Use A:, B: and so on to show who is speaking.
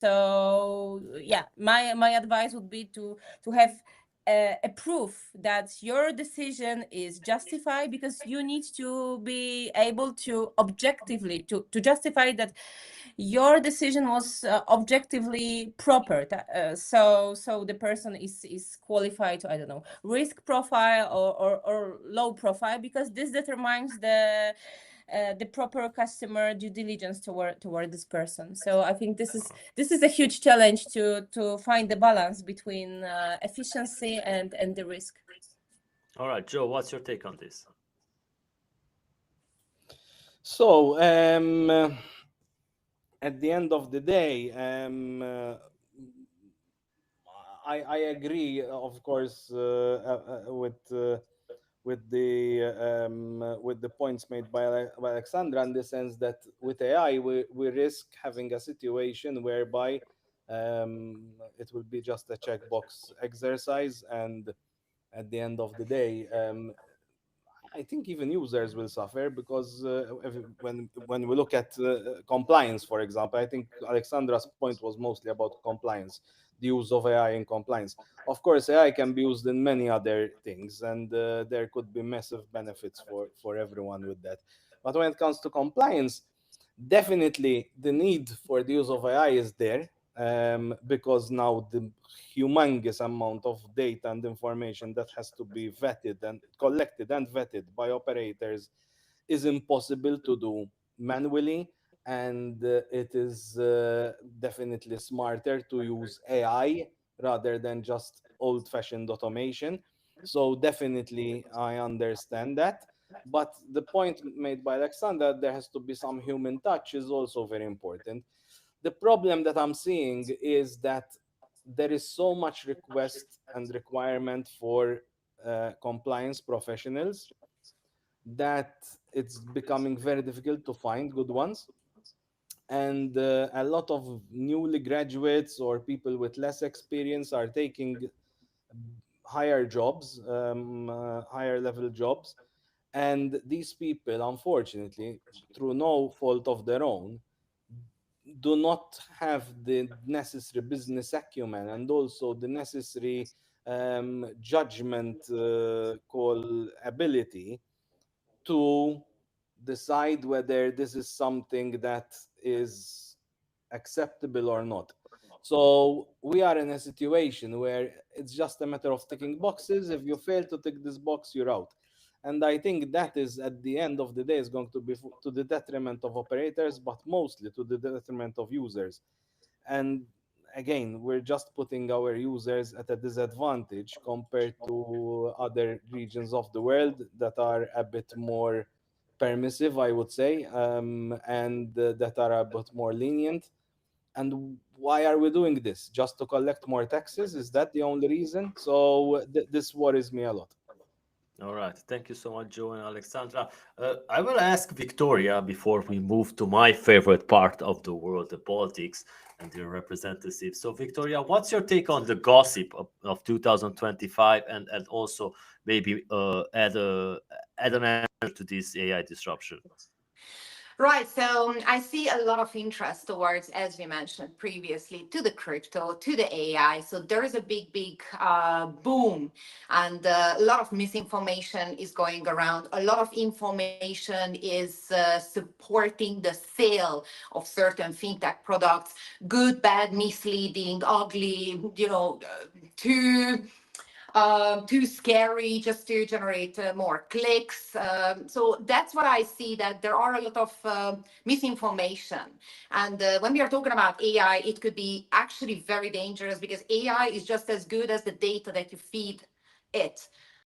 A: So yeah, my advice would be to have a proof that your decision is justified, because you need to be able to objectively to justify that your decision was objectively proper. So the person is qualified to, I don't know, risk profile or low profile, because this determines the proper customer due diligence toward this person. So I think this is a huge challenge to find the balance between efficiency and the risk.
B: All right, Joe, what's your take on this?
C: So, at the end of the day, I agree, of course, with the points made by Alexandra, in the sense that with AI we risk having a situation whereby it will be just a checkbox exercise, and at the end of the day, I think even users will suffer, because when we look at compliance, for example, I think Alexandra's point was mostly about compliance, the use of AI in compliance. Of course, AI can be used in many other things, and there could be massive benefits for everyone with that. But when it comes to compliance, definitely the need for the use of AI is there, because now the humongous amount of data and information that has to be vetted and collected and vetted by operators is impossible to do manually, and it is definitely smarter to use AI rather than just old-fashioned automation. So definitely I understand that, but the point made by Alexander, there has to be some human touch, is also very important. The problem that I'm seeing is that there is so much request and requirement for compliance professionals that it's becoming very difficult to find good ones. And a lot of newly graduates or people with less experience are taking higher jobs, higher level jobs. And these people, unfortunately, through no fault of their own, do not have the necessary business acumen and also the necessary judgment call ability to decide whether this is something that is acceptable or not. So we are in a situation where it's just a matter of ticking boxes. If you fail to tick this box, you're out. And I think that is, at the end of the day, is going to be to the detriment of operators, but mostly to the detriment of users. And again, we're just putting our users at a disadvantage compared to other regions of the world that are a bit more permissive, I would say, and that are a bit more lenient. And why are we doing this? Just to collect more taxes? Is that the only reason? So this worries me a lot.
B: All right. Thank you so much, Joe and Alexandra. I will ask Victoria before we move to my favorite part of the world, the politics and the representative. So, Victoria, what's your take on the gossip of 2025, and also maybe add an answer to this AI disruption?
D: Right. So I see a lot of interest towards, as we mentioned previously, to the crypto, to the AI. So there is a big boom, and a lot of misinformation is going around. A lot of information is supporting the sale of certain fintech products, good, bad, misleading, ugly, too scary just to generate more clicks. So that's what I see, that there are a lot of misinformation. And when we are talking about AI, it could be actually very dangerous, because AI is just as good as the data that you feed it.